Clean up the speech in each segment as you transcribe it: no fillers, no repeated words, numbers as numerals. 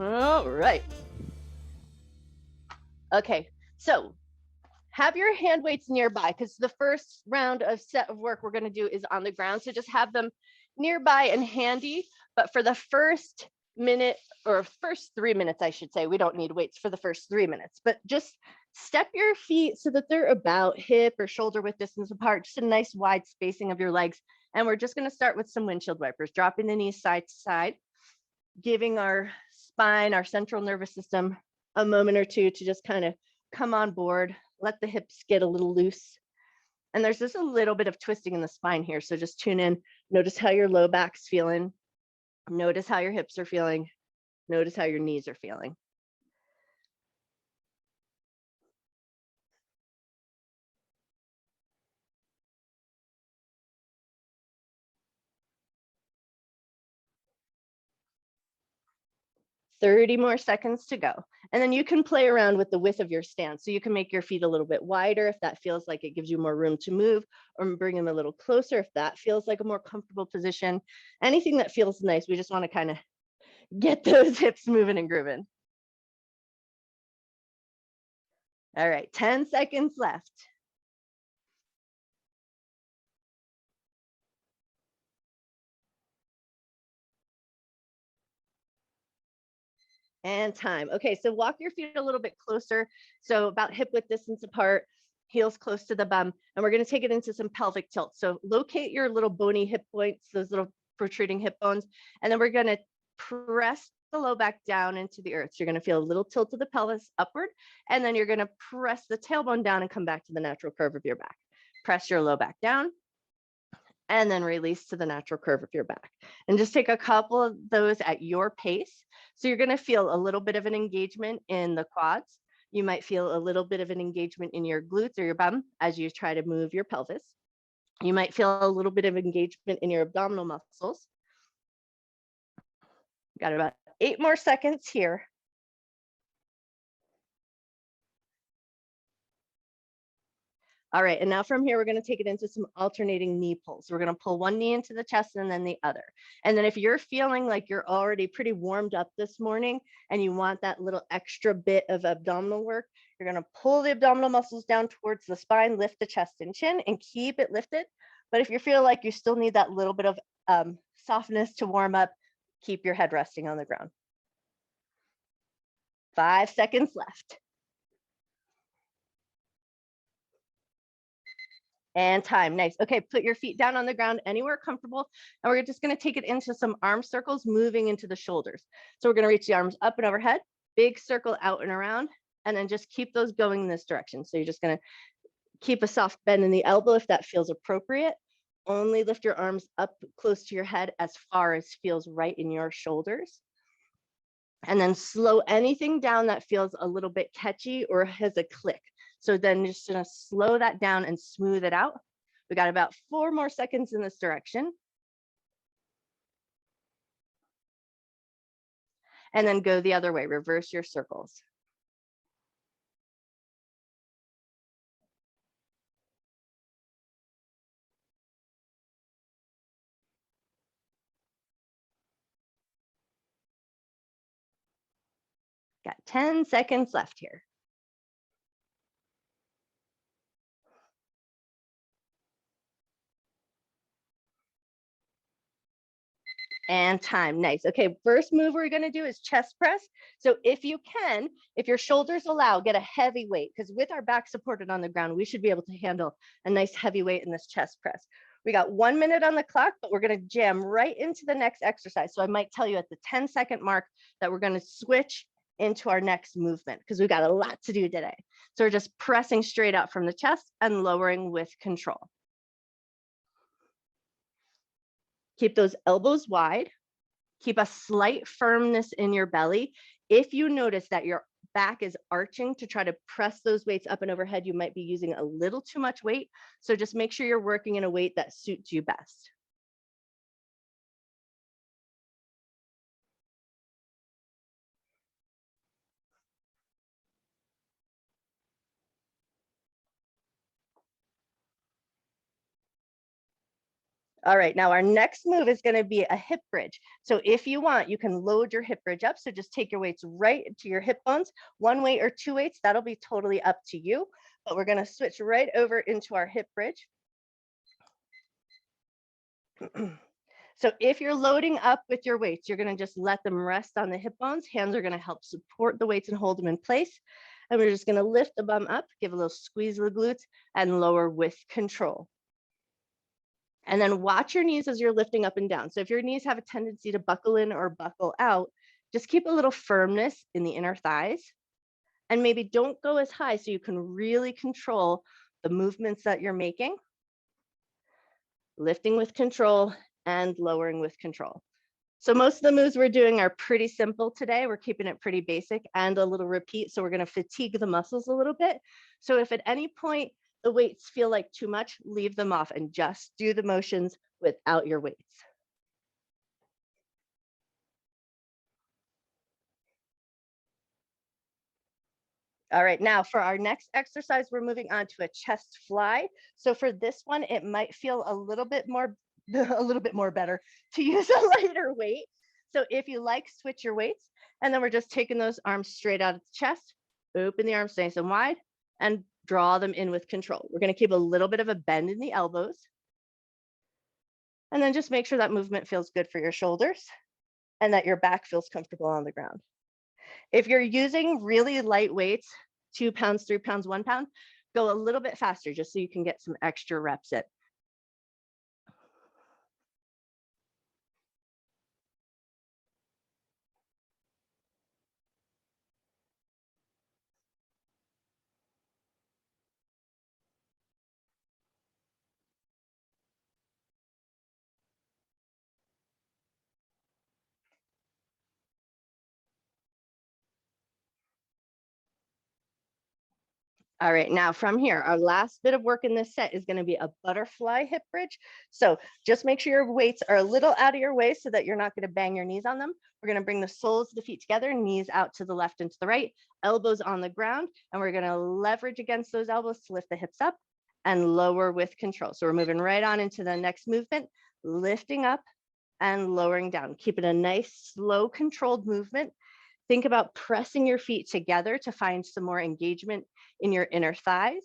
All right. Okay, so have your hand weights nearby because the first round of set of work we're going to do is on the ground. So just have them nearby and handy. But for the first minute or first 3 minutes, I should say, we don't need weights for the first 3 minutes, but just step your feet so that they're about hip or shoulder width distance apart, just a nice wide spacing of your legs. And we're just going to start with some windshield wipers, dropping the knees side to side, giving our spine, our central nervous system a moment or two to just kind of come on board, let the hips get a little loose. And there's just a little bit of twisting in the spine here. So just tune in, notice how your low back's feeling, notice how your hips are feeling, notice how your knees are feeling. Thirty more seconds to go. And then you can play around with the width of your stance. So you can make your feet a little bit wider if that feels like it gives you more room to move, or bring them a little closer if that feels like a more comfortable position. Anything that feels nice. We just want to kind of get those hips moving and grooving. All right, 10 seconds left. And time. Okay, so walk your feet a little bit closer. So about hip width distance apart, heels close to the bum. And we're going to take it into some pelvic tilt. So locate your little bony hip points, those little protruding hip bones. And then we're going to press the low back down into the earth. So you're going to feel a little tilt of the pelvis upward. And then you're going to press the tailbone down and come back to the natural curve of your back. Press your low back down, and then release to the natural curve of your back. And just take a couple of those at your pace. So you're going to feel a little bit of an engagement in the quads. You might feel a little bit of an engagement in your glutes or your bum as you try to move your pelvis. You might feel a little bit of engagement in your abdominal muscles. Got about 8 more seconds here. All right, and now from here, we're going to take it into some alternating knee pulls. We're going to pull one knee into the chest and then the other. And then if you're feeling like you're already pretty warmed up this morning and you want that little extra bit of abdominal work, you're going to pull the abdominal muscles down towards the spine, lift the chest and chin, and keep it lifted. But if you feel like you still need that little bit of softness to warm up, keep your head resting on the ground. 5 seconds left. And time. Nice. Okay, put your feet down on the ground anywhere comfortable. And we're just going to take it into some arm circles, moving into the shoulders. So we're going to reach the arms up and overhead, big circle out and around, and then just keep those going in this direction. So you're just going to keep a soft bend in the elbow if that feels appropriate. Only lift your arms up close to your head as far as feels right in your shoulders. And then slow anything down that feels a little bit catchy or has a click. So then just gonna slow that down and smooth it out. We got about 4 more seconds in this direction. And then go the other way, reverse your circles. Got 10 seconds left here. And time. Nice. Okay, first move we're going to do is chest press. So if you can, if your shoulders allow, get a heavy weight, because with our back supported on the ground, we should be able to handle a nice heavy weight in this chest press. We got 1 minute on the clock, but we're going to jam right into the next exercise. So I might tell you at the 10-second mark that we're going to switch into our next movement because we've got a lot to do today. So we're just pressing straight out from the chest and lowering with control. Keep those elbows wide. Keep a slight firmness in your belly. If you notice that your back is arching to try to press those weights up and overhead, you might be using a little too much weight. So just make sure you're working in a weight that suits you best. All right, now our next move is going to be a hip bridge. So if you want, you can load your hip bridge up. So just take your weights right to your hip bones, one weight or two weights, that'll be totally up to you. But we're going to switch right over into our hip bridge. So if you're loading up with your weights, you're going to just let them rest on the hip bones. Hands are going to help support the weights and hold them in place. And we're just going to lift the bum up, give a little squeeze of the glutes, and lower with control. And then watch your knees as you're lifting up and down. So if your knees have a tendency to buckle in or buckle out, just keep a little firmness in the inner thighs. And maybe don't go as high so you can really control the movements that you're making. Lifting with control and lowering with control. So most of the moves we're doing are pretty simple today. We're keeping it pretty basic and a little repeat. So we're going to fatigue the muscles a little bit. So if at any point the weights feel like too much, leave them off and just do the motions without your weights. All right, now for our next exercise, we're moving on to a chest fly. So for this one, it might feel a little bit more better to use a lighter weight. So if you like, switch your weights, and then we're just taking those arms straight out of the chest, open the arms nice and wide, and draw them in with control. We're going to keep a little bit of a bend in the elbows, and then just make sure that movement feels good for your shoulders and that your back feels comfortable on the ground. If you're using really light weights, 2 pounds, 3 pounds, 1 pound, go a little bit faster just so you can get some extra reps in. All right, now from here, our last bit of work in this set is going to be a butterfly hip bridge. So just make sure your weights are a little out of your way so that you're not going to bang your knees on them. We're going to bring the soles of the feet together, knees out to the left and to the right, elbows on the ground, and we're going to leverage against those elbows to lift the hips up and lower with control. So we're moving right on into the next movement, lifting up and lowering down. Keep it a nice, slow, controlled movement. Think about pressing your feet together to find some more engagement in your inner thighs.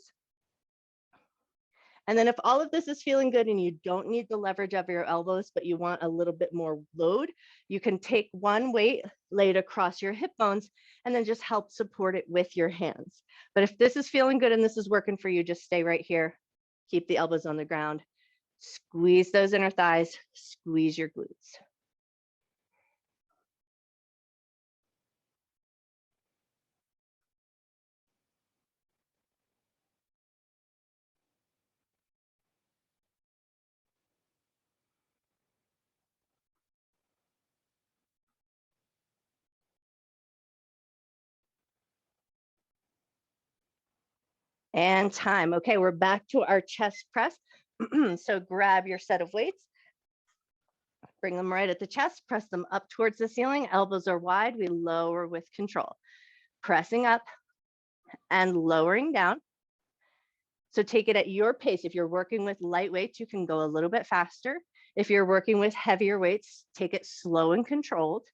And then if all of this is feeling good and you don't need the leverage of your elbows, but you want a little bit more load, you can take one weight, lay it across your hip bones, and then just help support it with your hands. But if this is feeling good and this is working for you, just stay right here. Keep the elbows on the ground. Squeeze those inner thighs, squeeze your glutes. And time. Okay, we're back to our chest press. So grab your set of weights, bring them right at the chest, press them up towards the ceiling. Elbows are wide. We lower with control. Pressing up and lowering down. So take it at your pace. If you're working with light weights, you can go a little bit faster. If you're working with heavier weights, take it slow and controlled.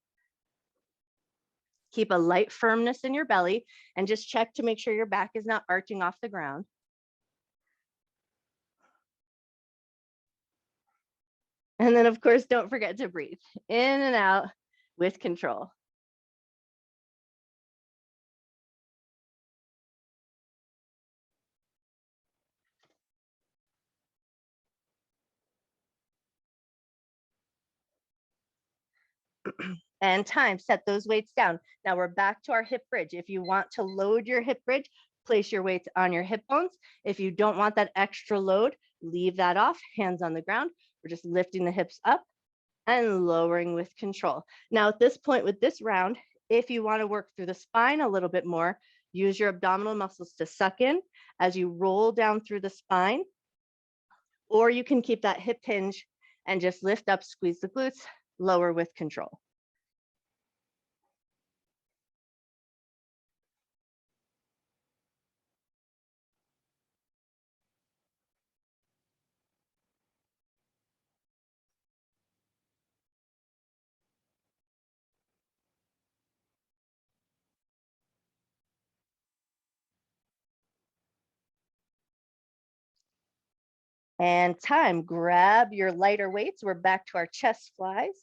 Keep a light firmness in your belly and just check to make sure your back is not arching off the ground. And then, of course, don't forget to breathe in and out with control. And time, set those weights down. Now we're back to our hip bridge. If you want to load your hip bridge, place your weights on your hip bones. If you don't want that extra load, leave that off, hands on the ground. We're just lifting the hips up and lowering with control. Now at this point with this round, if you want to work through the spine a little bit more, use your abdominal muscles to suck in as you roll down through the spine, or you can keep that hip hinge and just lift up, squeeze the glutes, lower with control. And time, grab your lighter weights. We're back to our chest flies.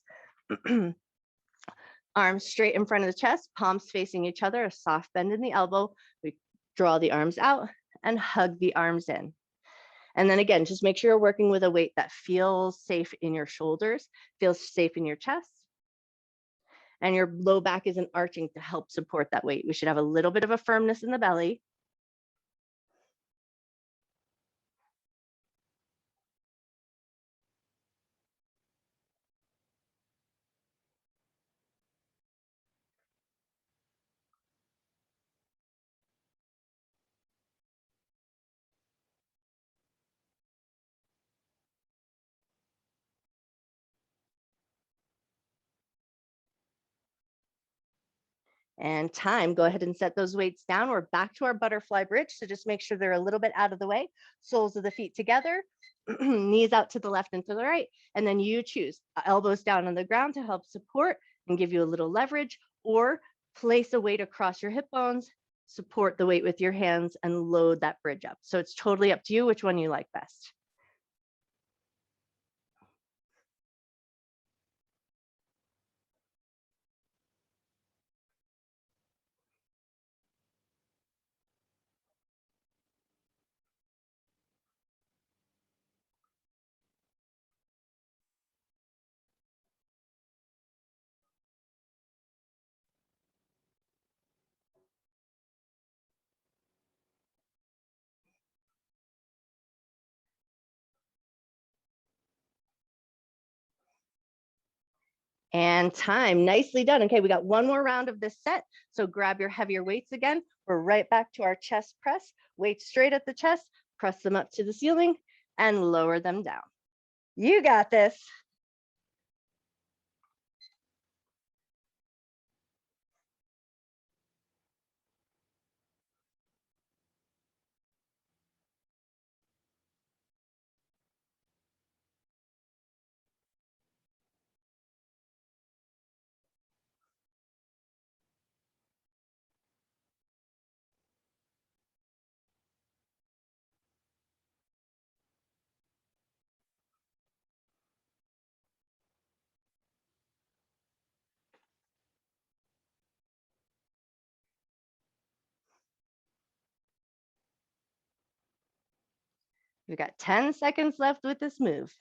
Arms straight in front of the chest, palms facing each other, a soft bend in the elbow. We draw the arms out and hug the arms in. And then again, just make sure you're working with a weight that feels safe in your shoulders, feels safe in your chest, and your low back isn't arching to help support that weight. We should have a little bit of a firmness in the belly. And time, go ahead and set those weights down. We're back to our butterfly bridge. So just make sure they're a little bit out of the way. Soles of the feet together, knees out to the left and to the right. And then you choose elbows down on the ground to help support and give you a little leverage, or place a weight across your hip bones, support the weight with your hands and load that bridge up. So it's totally up to you which one you like best. And time, nicely done. Okay, we got one more round of this set. So grab your heavier weights again. We're right back to our chest press. Weights straight at the chest, press them up to the ceiling and lower them down. You got this. We've got 10 seconds left with this move.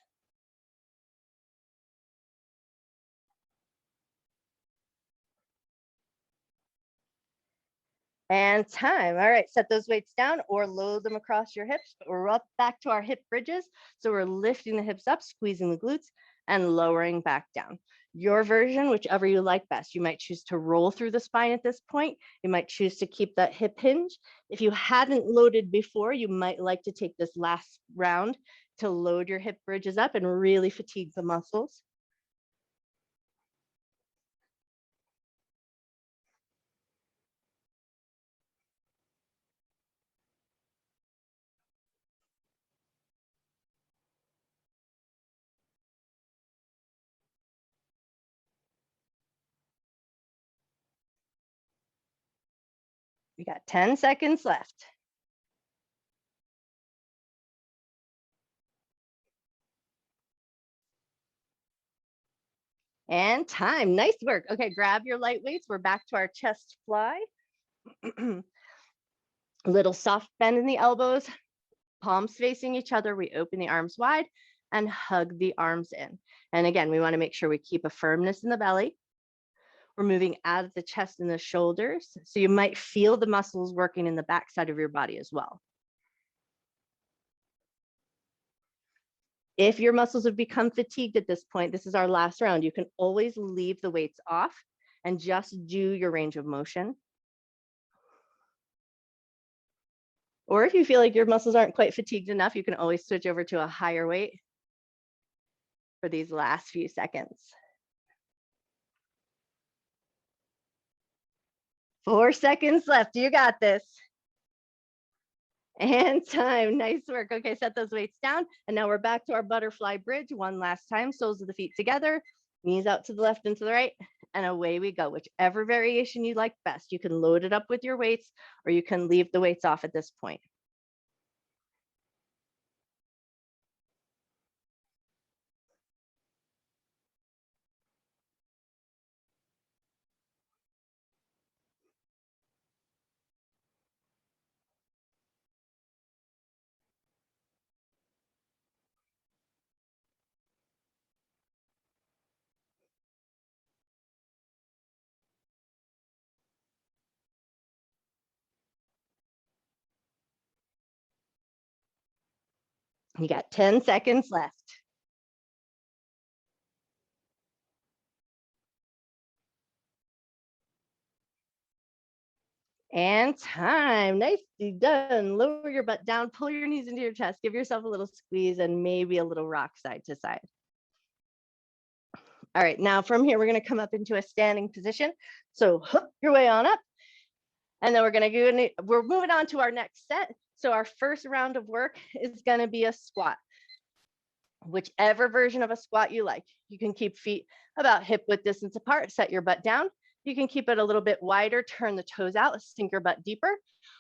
And time. All right, set those weights down or load them across your hips. But we're up back to our hip bridges. So we're lifting the hips up, squeezing the glutes and lowering back down. Your version, whichever you like best. You might choose to roll through the spine at this point. You might choose to keep that hip hinge. If you hadn't loaded before, you might like to take this last round to load your hip bridges up and really fatigue the muscles. We got 10 seconds left. And time, nice work. Okay, grab your light weights. We're back to our chest fly. A little soft bend in the elbows, palms facing each other. We open the arms wide and hug the arms in. And again, we want to make sure we keep a firmness in the belly. We're moving out of the chest and the shoulders. So you might feel the muscles working in the backside of your body as well. If your muscles have become fatigued at this point, this is our last round. You can always leave the weights off and just do your range of motion. Or if you feel like your muscles aren't quite fatigued enough, you can always switch over to a higher weight for these last few seconds. 4 seconds left. You got this. And time. Nice work. Okay, set those weights down. And now we're back to our butterfly bridge one last time. Soles of the feet together, knees out to the left and to the right, and away we go. Whichever variation you like best. You can load it up with your weights or you can leave the weights off at this point. You got 10 seconds left. And time. Nicely done. Lower your butt down, pull your knees into your chest, give yourself a little squeeze and maybe a little rock side to side. All right, now from here, we're going to come up into a standing position. So hook your way on up. And then we're moving on to our next set. So our first round of work is going to be a squat. Whichever version of a squat you like. You can keep feet about hip width distance apart, set your butt down. You can keep it a little bit wider, turn the toes out, sink your butt deeper,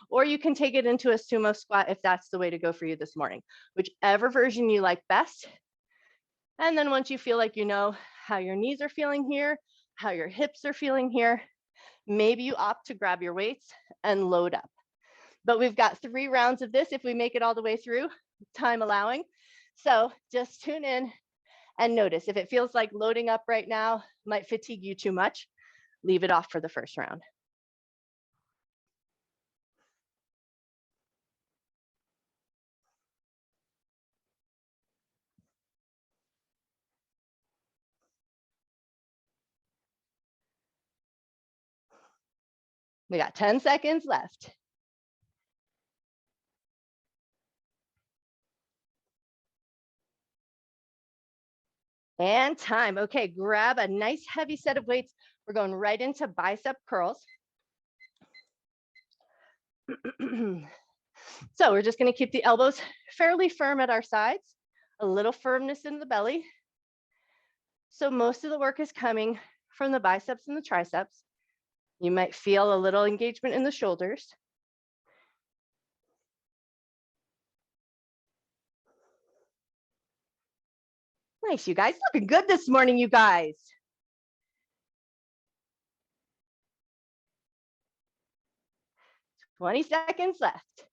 or you can take it into a sumo squat if that's the way to go for you this morning. Whichever version you like best. And then once you feel like you know how your knees are feeling here, how your hips are feeling here, maybe you opt to grab your weights and load up. But we've got 3 rounds of this if we make it all the way through, time allowing. So just tune in and notice if it feels like loading up right now might fatigue you too much, leave it off for the first round. We got 10 seconds left. And time. Okay, grab a nice heavy set of weights. We're going right into bicep curls. So we're just going to keep the elbows fairly firm at our sides, a little firmness in the belly. So most of the work is coming from the biceps and the triceps. You might feel a little engagement in the shoulders. Nice, you guys. Looking good this morning, you guys. "20 seconds left.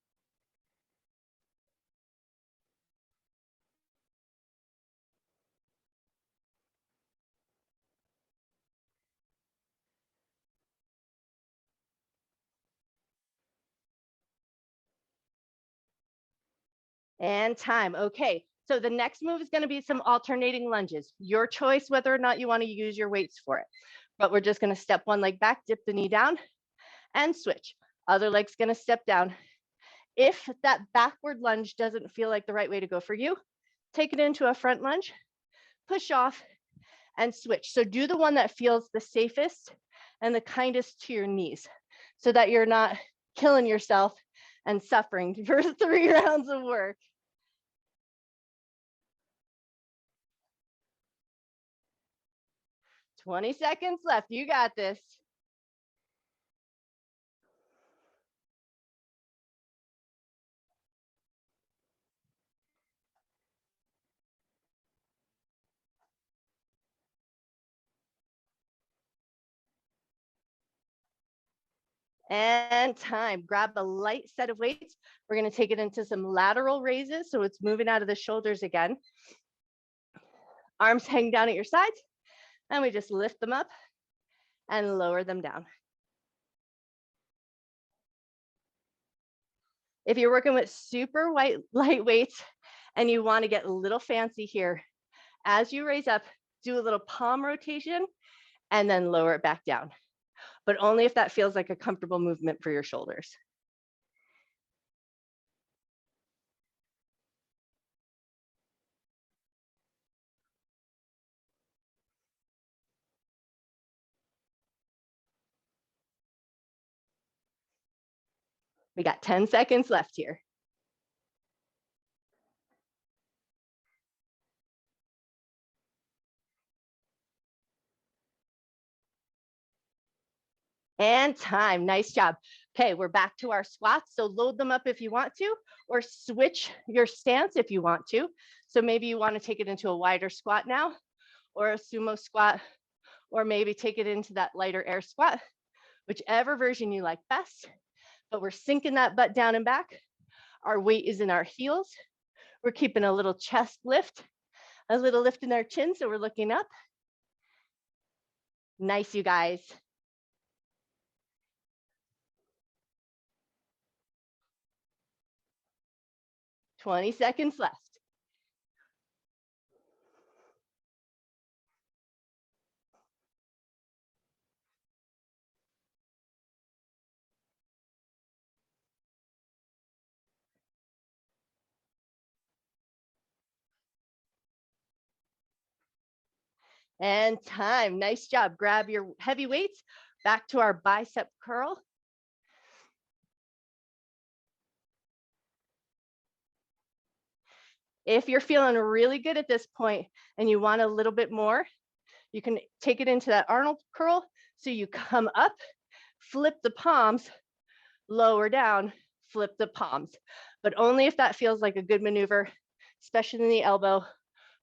And time. Okay, so the next move is going to be some alternating lunges. Your choice whether or not you want to use your weights for it. But we're just going to step one leg back, dip the knee down, and switch. Other leg's going to step down. If that backward lunge doesn't feel like the right way to go for you, take it into a front lunge, push off, and switch. So do the one that feels the safest and the kindest to your knees so that you're not killing yourself and suffering for 3 rounds of work. "20 seconds left. You got this. And time. Grab a light set of weights. We're going to take it into some lateral raises. So it's moving out of the shoulders again. Arms hang down at your sides. And we just lift them up and lower them down. If you're working with super light weights and you want to get a little fancy here, as you raise up, do a little palm rotation and then lower it back down. But only if that feels like a comfortable movement for your shoulders. We got 10 seconds left here. And time. Nice job. Okay, we're back to our squats. So load them up if you want to, or switch your stance if you want to. So maybe you want to take it into a wider squat now, or a sumo squat, or maybe take it into that lighter air squat, whichever version you like best. But we're sinking that butt down and back. Our weight is in our heels. We're keeping a little chest lift, a little lift in our chin, so we're looking up. Nice, you guys. 20 seconds left. And time. Nice job. Grab your heavy weights. Back to our bicep curl. If you're feeling really good at this point and you want a little bit more, you can take it into that Arnold curl. So you come up, flip the palms, lower down, flip the palms, but only if that feels like a good maneuver, especially in the elbow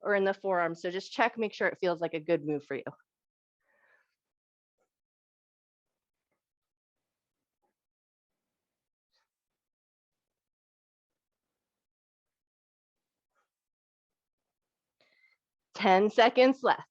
or in the forearm. So just check, make sure it feels like a good move for you. Ten seconds left.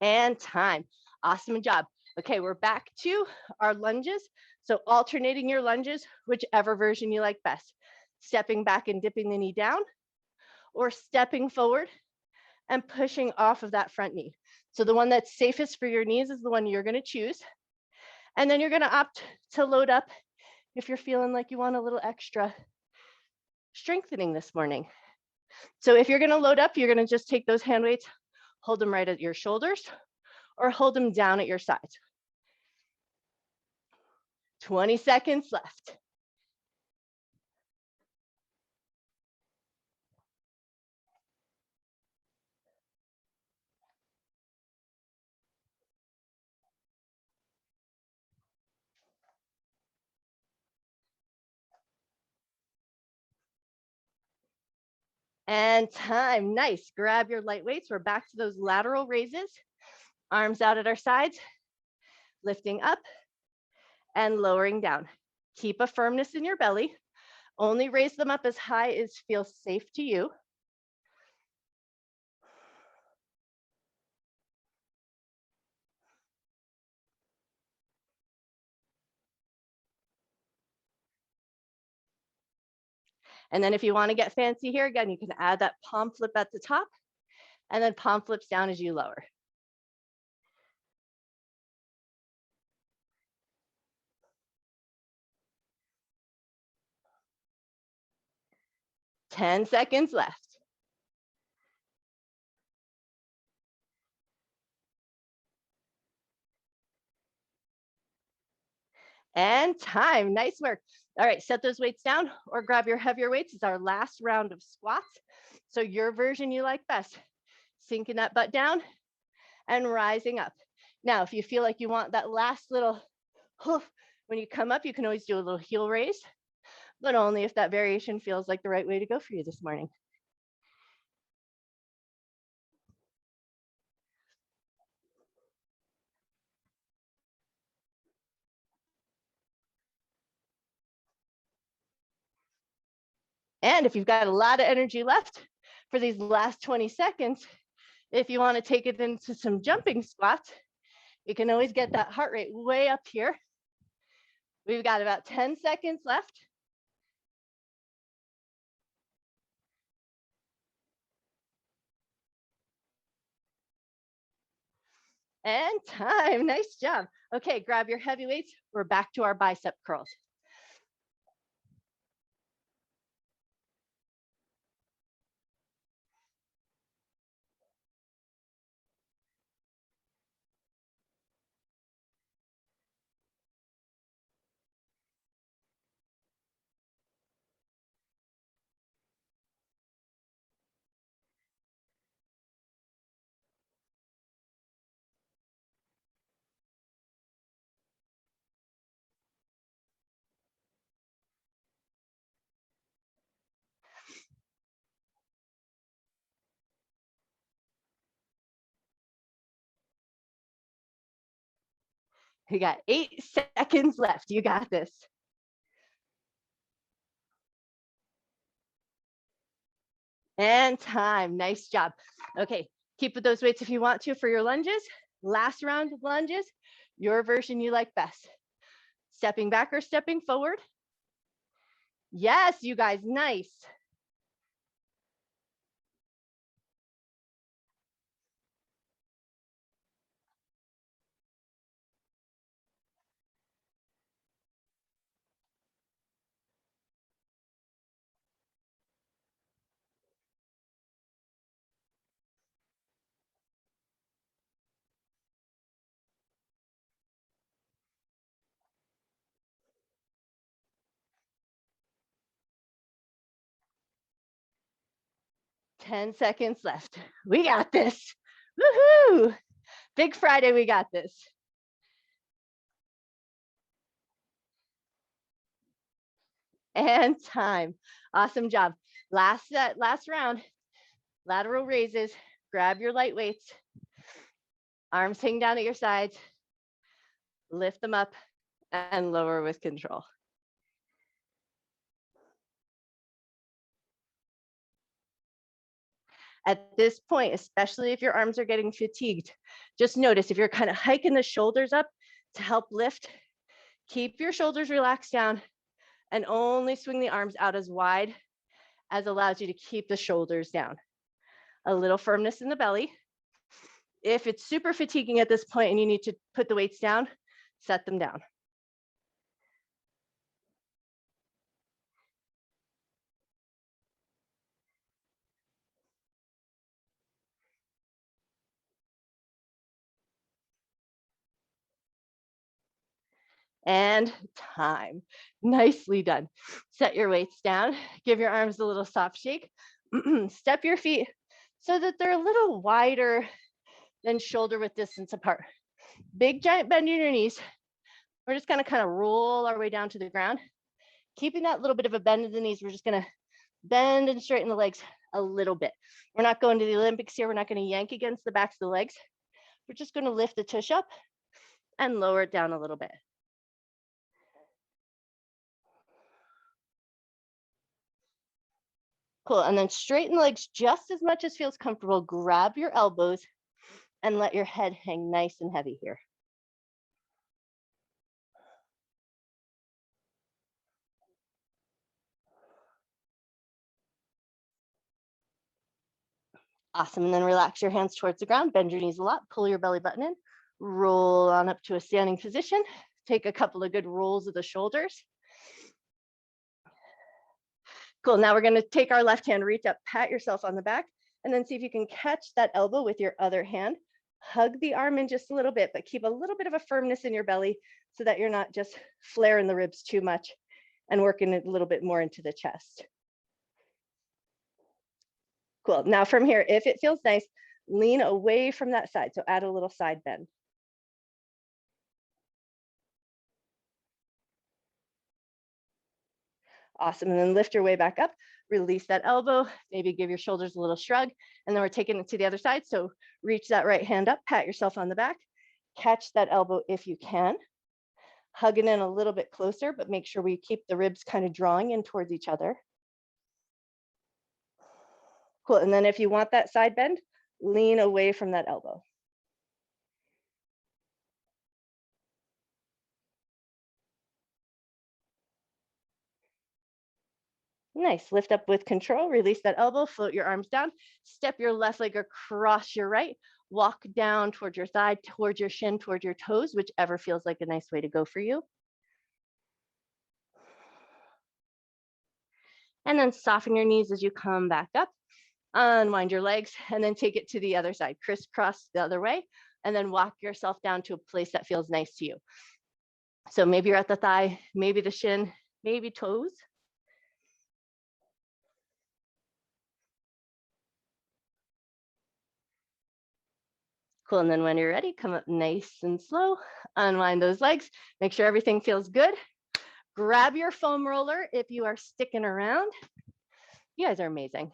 And time. Awesome job. Okay, we're back to our lunges. So alternating your lunges, whichever version you like best. Stepping back and dipping the knee down, or stepping forward and pushing off of that front knee. So the one that's safest for your knees is the one you're gonna choose. And then you're gonna opt to load up if you're feeling like you want a little extra strengthening this morning. So if you're gonna load up, you're gonna just take those hand weights, hold them right at your shoulders, or hold them down at your sides. 20 seconds left. And time. Nice. Grab your light weights. We're back to those lateral raises. Arms out at our sides, lifting up and lowering down. Keep a firmness in your belly. Only raise them up as high as feels safe to you. And then if you want to get fancy here, again, you can add that palm flip at the top and then palm flips down as you lower. Ten seconds left. And time. Nice work. All right, set those weights down or grab your heavier weights. It's our last round of squats. So your version you like best. Sinking that butt down and rising up. Now, if you feel like you want that last little hoof, when you come up, you can always do a little heel raise, but only if that variation feels like the right way to go for you this morning. And if you've got a lot of energy left for these last 20 seconds, if you want to take it into some jumping squats, you can always get that heart rate way up here. We've got about 10 seconds left. And time. Nice job. Okay, grab your heavy weights. We're back to our bicep curls. You got 8 seconds left. You got this. And time. Nice job. Okay, keep with those weights if you want to for your lunges. Last round of lunges, your version you like best. Stepping back or stepping forward. Yes, you guys, nice. 10 seconds left. We got this. Woohoo! Big Friday, we got this. And time. Awesome job. Last round, lateral raises. Grab your light weights. Arms hang down at your sides. Lift them up and lower with control. At this point, especially if your arms are getting fatigued, just notice if you're kind of hiking the shoulders up to help lift, keep your shoulders relaxed down and only swing the arms out as wide as allows you to keep the shoulders down. A little firmness in the belly. If it's super fatiguing at this point and you need to put the weights down, set them down. And time. Nicely done. Set your weights down. Give your arms a little soft shake. Step your feet so that they're a little wider than shoulder width distance apart. Big giant bend in your knees. We're just gonna kind of roll our way down to the ground. Keeping that little bit of a bend in the knees, we're just gonna bend and straighten the legs a little bit. We're not going to the Olympics here. We're not gonna yank against the backs of the legs. We're just gonna lift the tush up and lower it down a little bit. Cool, and then straighten the legs just as much as feels comfortable. Grab your elbows and let your head hang nice and heavy here. Awesome, and then relax your hands towards the ground, bend your knees a lot, pull your belly button in, roll on up to a standing position. Take a couple of good rolls of the shoulders. Cool, now we're gonna take our left hand, reach up, pat yourself on the back, and then see if you can catch that elbow with your other hand. Hug the arm in just a little bit, but keep a little bit of a firmness in your belly so that you're not just flaring the ribs too much and working a little bit more into the chest. Cool, now from here, if it feels nice, lean away from that side. So add a little side bend. Awesome, and then lift your way back up, release that elbow, maybe give your shoulders a little shrug, and then we're taking it to the other side. So reach that right hand up, pat yourself on the back, catch that elbow if you can, hug it in a little bit closer, but make sure we keep the ribs kind of drawing in towards each other. Cool, and then if you want that side bend, lean away from that elbow. Nice, lift up with control, release that elbow, float your arms down, step your left leg across your right, walk down towards your thigh, towards your shin, towards your toes, whichever feels like a nice way to go for you. And then soften your knees as you come back up, unwind your legs, and then take it to the other side, crisscross the other way, and then walk yourself down to a place that feels nice to you. So maybe you're at the thigh, maybe the shin, maybe toes. Cool, and then when you're ready, come up nice and slow, unwind those legs, make sure everything feels good. Grab your foam roller if you are sticking around. You guys are amazing.